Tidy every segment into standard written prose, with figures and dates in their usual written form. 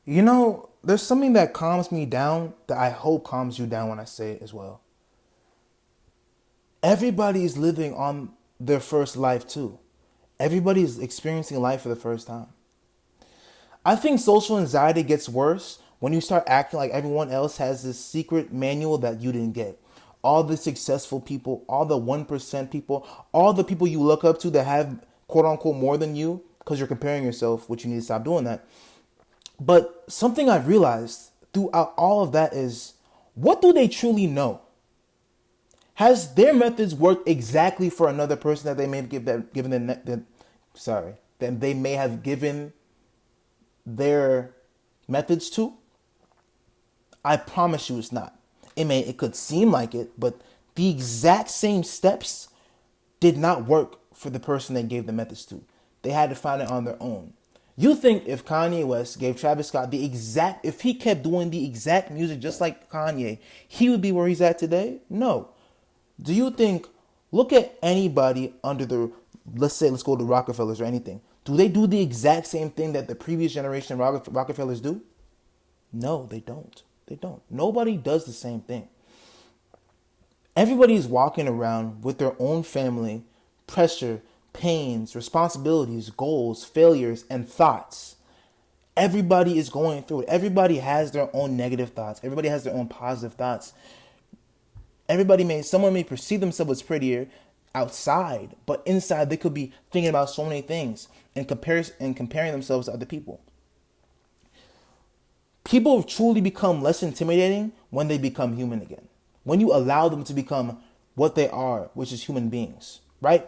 There's something that calms me down that I hope calms you down when I say it as well. Everybody is living on their first life too. Everybody is experiencing life for the first time. I think social anxiety gets worse when you start acting like everyone else has this secret manual that you didn't get. All the successful people, all the 1% people, all the people you look up to that have quote unquote more than you because you're comparing yourself, which you need to stop doing that. But something I've realized throughout all of that is, what do they truly know? Has their methods worked exactly for another person that they may have that they may have given their methods to? I promise you it's not. It could seem like it, but the exact same steps did not work for the person they gave the methods to. They had to find it on their own. You think if Kanye West gave Travis Scott if he kept doing the exact music just like Kanye, he would be where he's at today? No. Do you think, look at anybody let's go to Rockefellers or anything. Do they do the exact same thing that the previous generation of Rockefellers do? No, they don't. They don't. Nobody does the same thing. Everybody is walking around with their own family, pressure, pains, responsibilities, goals, failures, and thoughts. Everybody is going through it. Everybody has their own negative thoughts. Everybody has their own positive thoughts. Someone may perceive themselves as prettier outside, but inside they could be thinking about so many things and comparing themselves to other people. People truly become less intimidating when they become human again. When you allow them to become what they are, which is human beings, right?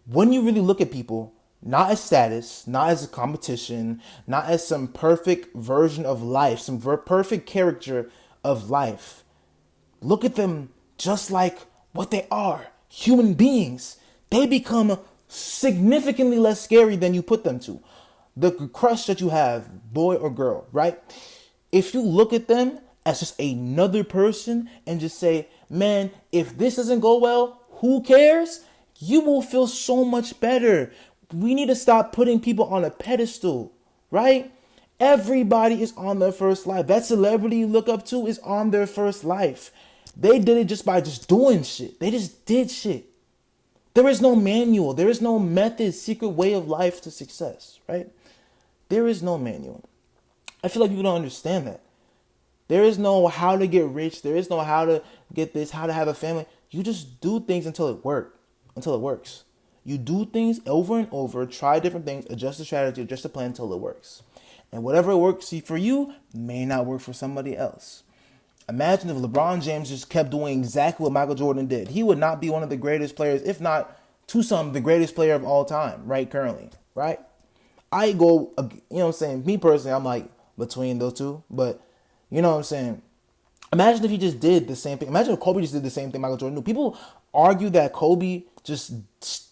When you really look at people, not as status, not as a competition, not as some perfect version of life, some perfect character of life. Look at them just like what they are, human beings. They become significantly less scary than you put them to. The crush that you have, boy or girl, right? If you look at them as just another person and just say, man, if this doesn't go well, who cares? You will feel so much better. We need to stop putting people on a pedestal, right? Everybody is on their first life. That celebrity you look up to is on their first life. They did it just by just doing shit. They just did shit. There is no manual. There is no method, secret way of life to success, right? There is no manual. I feel like people don't understand that. There is no how to get rich. There is no how to get this, how to have a family. You just do things until it works. You do things over and over, try different things, adjust the strategy, adjust the plan until it works. And whatever works for you may not work for somebody else. Imagine if LeBron James just kept doing exactly what Michael Jordan did. He would not be one of the greatest players, if not to some, the greatest player of all time, right? Currently, right? I go, me personally, I'm like between those two, but you know what I'm saying? Imagine if he just did the same thing. Imagine if Kobe just did the same thing Michael Jordan did. People argue that Kobe just it's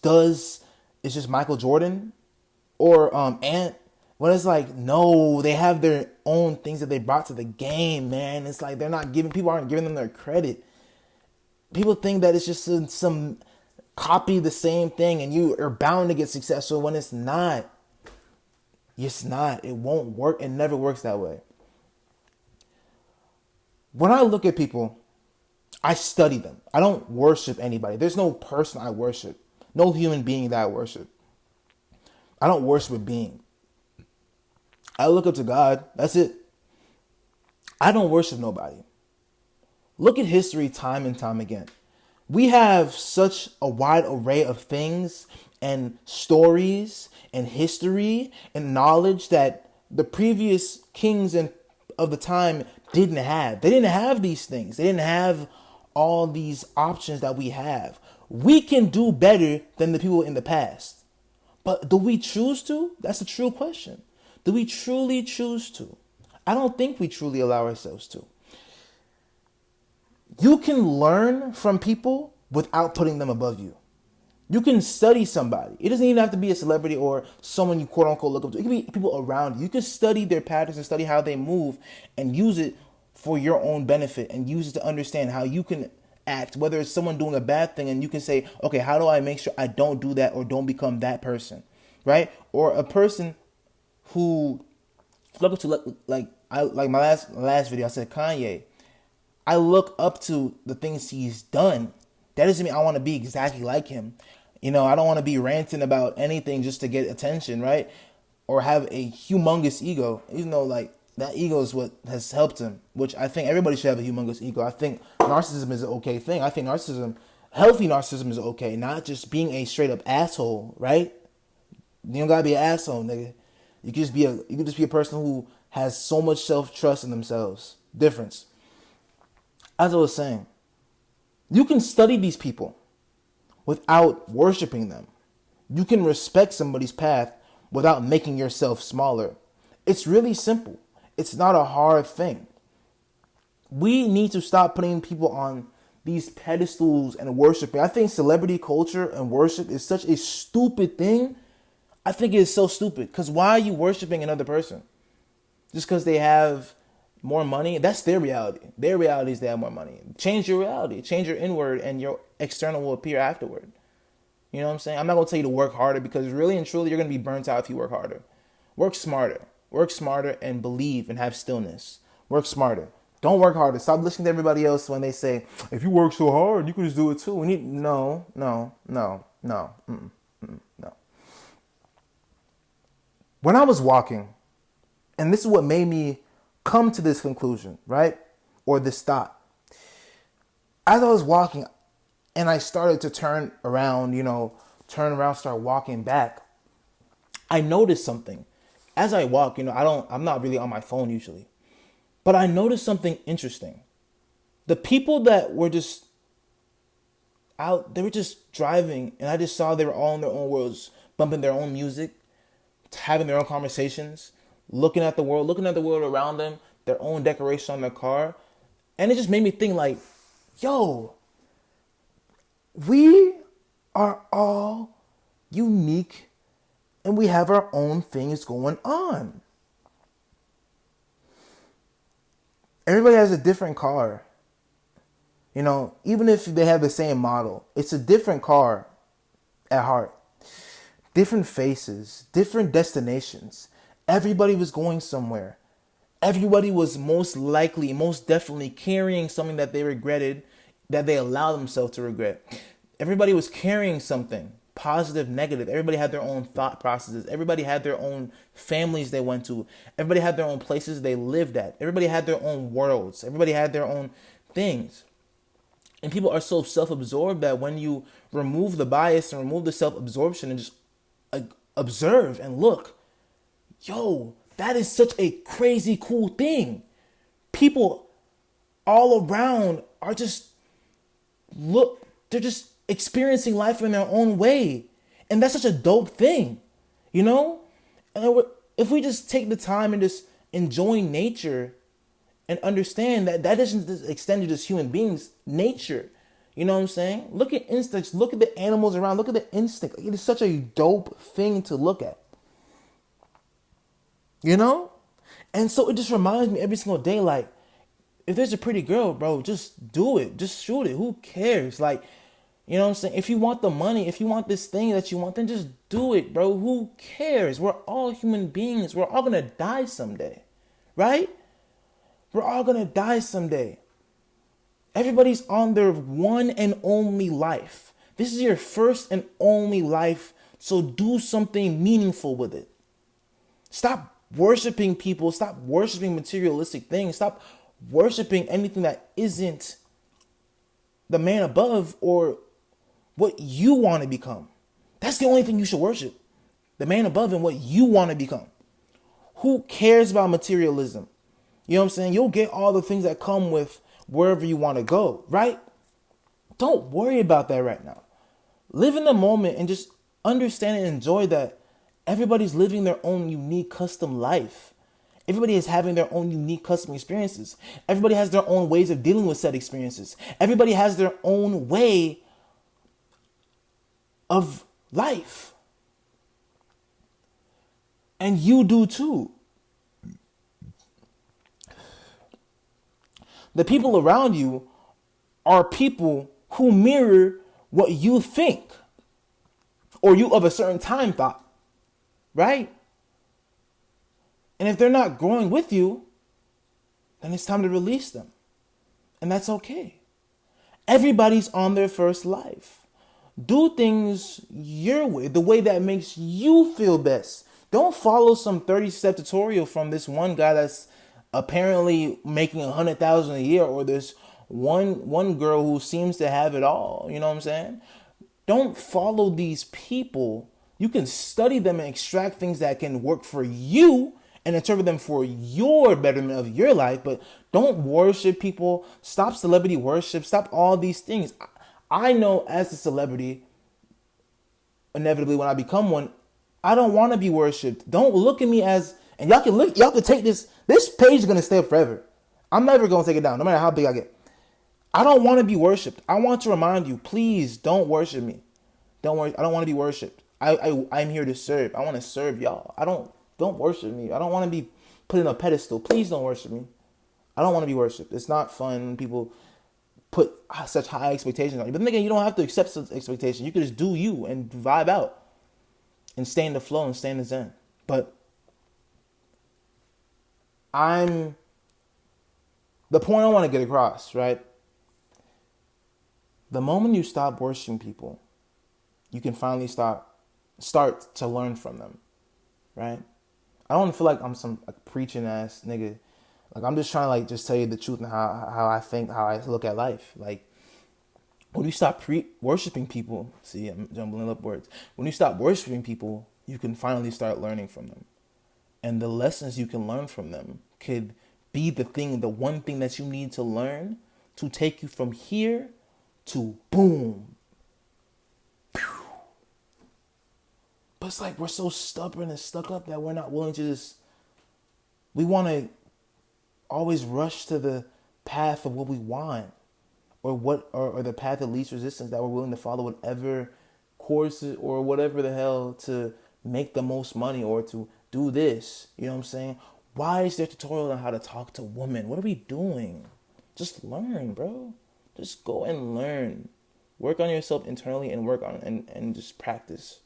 just Michael Jordan or Ant. But it's like, no, they have their own things that they brought to the game, man. It's like people aren't giving them their credit. People think that it's just some copy the same thing and you are bound to get successful when it's not. It's not. It won't work. It never works that way. When I look at people, I study them. I don't worship anybody. There's no person I worship. No human being that I worship. I don't worship a being. I look up to God. That's it. I don't worship nobody. Look at history time and time again. We have such a wide array of things and stories and history and knowledge that the previous kings of the time didn't have. They didn't have these things. They didn't have all these options that we have. We can do better than the people in the past. But do we choose to? That's a true question. Do we truly choose to? I don't think we truly allow ourselves to. You can learn from people without putting them above you. You can study somebody. It doesn't even have to be a celebrity or someone you quote unquote look up to. It can be people around you. You can study their patterns and study how they move and use it for your own benefit and use it to understand how you can act, whether it's someone doing a bad thing and you can say, okay, how do I make sure I don't do that or don't become that person, right? Or a person who Look up to like my last video. I said Kanye. I look up to the things he's done. That doesn't mean I want to be exactly like him. I don't want to be ranting about anything just to get attention, right? Or have a humongous ego. Even though like that ego is what has helped him, which I think everybody should have a humongous ego. I think narcissism is an okay thing. I think healthy narcissism is okay, not just being a straight up asshole, right? You don't gotta be an asshole, nigga. You can just be a person who has so much self trust in themselves. Difference. As I was saying, you can study these people without worshiping them. You can respect somebody's path without making yourself smaller. It's really simple. It's not a hard thing. We need to stop putting people on these pedestals and worshiping. I think celebrity culture and worship is such a stupid thing. I think it is so stupid. Because why are you worshiping another person? Just because they have more money? That's their reality. Their reality is they have more money. Change your reality. Change your inward and your external will appear afterward. You know what I'm saying? I'm not going to tell you to work harder because really and truly you're going to be burnt out if you work harder. Work smarter. Work smarter and believe and have stillness. Work smarter. Don't work harder. Stop listening to everybody else when they say, if you work so hard, you can just do it too. No. When I was walking, and this is what made me come to this conclusion, right? Or this thought. As I was walking and I started to turn around, start walking back, I noticed something. As I walk, I'm not really on my phone usually, but I noticed something interesting. The people that were just out, they were just driving, and I just saw they were all in their own worlds, bumping their own music, having their own conversations, looking at the world around them, their own decoration on their car. And it just made me think like, yo, we are all unique and we have our own things going on. Everybody has a different car. Even if they have the same model, it's a different car at heart. Different faces, different destinations. Everybody was going somewhere. Everybody was most definitely carrying something that they regretted, that they allowed themselves to regret. Everybody was carrying something, positive, negative. Everybody had their own thought processes. Everybody had their own families they went to. Everybody had their own places they lived at. Everybody had their own worlds. Everybody had their own things. And people are so self-absorbed that when you remove the bias and remove the self-absorption and just observe and look, yo, that is such a crazy cool thing. People all around are they're just experiencing life in their own way. And that's such a dope thing, And if we just take the time and just enjoy nature and understand that doesn't just extend to just human beings, nature. You know what I'm saying? Look at instincts. Look at the animals around. Look at the instinct. It is such a dope thing to look at. And so it just reminds me every single day, like, if there's a pretty girl, bro, just do it. Just shoot it. Who cares? Like, you know what I'm saying? If you want the money, if you want this thing that you want, then just do it, bro. Who cares? We're all human beings. We're all going to die someday, right? We're all going to die someday. Everybody's on their one and only life. This is your first and only life, so do something meaningful with it. Stop worshiping people. Stop worshiping materialistic things. Stop worshiping anything that isn't the man above or what you want to become. That's the only thing you should worship. The man above and what you want to become. Who cares about materialism? You know what I'm saying? You'll get all the things that come with wherever you want to go, right? Don't worry about that right now. Live in the moment and just understand and enjoy that everybody's living their own unique custom life. Everybody is having their own unique custom experiences. Everybody has their own ways of dealing with said experiences. Everybody has their own way of life. And you do too. The people around you are people who mirror what you think or you of a certain time thought, right? And if they're not growing with you, then it's time to release them. And that's okay. Everybody's on their first life. Do things your way, the way that makes you feel best. Don't follow some 30-step tutorial from this one guy that's apparently making 100,000 a year, or this one girl who seems to have it all. You know what I'm saying? Don't follow these people. You can study them and extract things that can work for you and interpret them for your betterment of your life, but don't worship people. Stop celebrity worship. Stop all these things. I know as a celebrity, inevitably when I become one, I don't want to be worshipped. Don't look at me as, and y'all can take this page is going to stay up forever. I'm never going to take it down, no matter how big I get. I don't want to be worshipped. I want to remind you, please don't worship me. Don't worry. I don't want to be worshipped. I'm here to serve. I want to serve y'all. Don't worship me. I don't want to be put in a pedestal. Please don't worship me. I don't want to be worshipped. It's not fun when people put such high expectations on you. But then again, you don't have to accept such expectations. You can just do you and vibe out and stay in the flow and stay in the zen. But the point I want to get across, right? The moment you stop worshiping people, you can finally start to learn from them, right? I don't feel like I'm some preaching ass nigga. Like, I'm just trying to just tell you the truth and how I think, how I look at life. Like, when you stop worshiping people, see, I'm jumbling up words. When you stop worshiping people, you can finally start learning from them. And the lessons you can learn from them could be the one thing that you need to learn to take you from here to boom. But it's like we're so stubborn and stuck up that we're not willing to we want to always rush to the path of what we want, or the path of least resistance, that we're willing to follow whatever course or whatever the hell to make the most money or to do this. You know what I'm saying? Why is there a tutorial on how to talk to women? What are we doing? Just learn, bro. Just go and learn. Work on yourself internally and work on and just practice.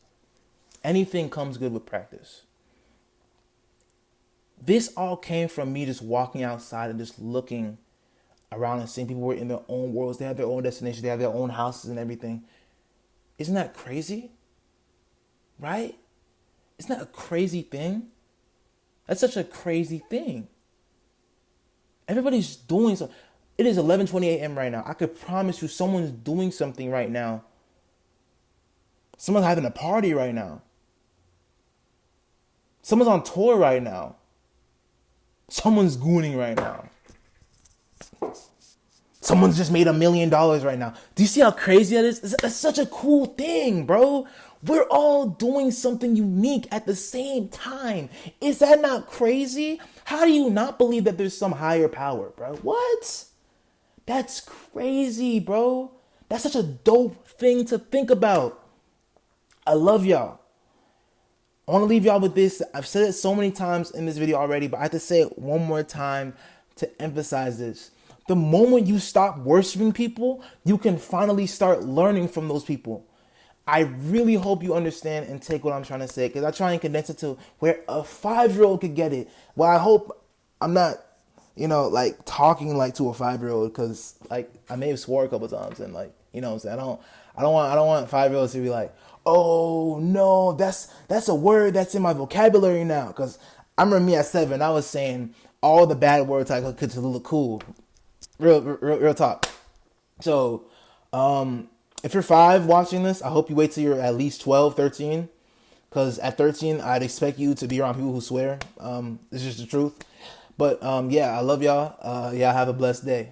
Anything comes good with practice. This all came from me just walking outside and just looking around and seeing people were in their own worlds. They have their own destinations. They have their own houses and everything. Isn't that crazy? Right? Isn't that a crazy thing? That's such a crazy thing. Everybody's doing something. It is 11:20 a.m. right now. I could promise you someone's doing something right now. Someone's having a party right now. Someone's on tour right now. Someone's gooning right now. Someone's just made $1 million right now. Do you see how crazy that is? That's such a cool thing, bro. We're all doing something unique at the same time. Is that not crazy? How do you not believe that there's some higher power, bro? What? That's crazy, bro. That's such a dope thing to think about. I love y'all. I want to leave y'all with this. I've said it so many times in this video already, but I have to say it one more time to emphasize this. The moment you stop worshiping people, you can finally start learning from those people. I really hope you understand and take what I'm trying to say, because I try and condense it to where a 5-year-old could get it. Well, I hope I'm not, talking to a 5-year-old, because I may have swore a couple times and what I'm saying. I don't want 5-year-olds to be like, oh no, that's a word that's in my vocabulary now. Because I remember me at 7, I was saying all the bad words I could to look cool. Real talk. So, if you're 5 watching this, I hope you wait till you're at least 12, 13. Because at 13, I'd expect you to be around people who swear. It's just the truth. But yeah, I love y'all. Y'all have a blessed day.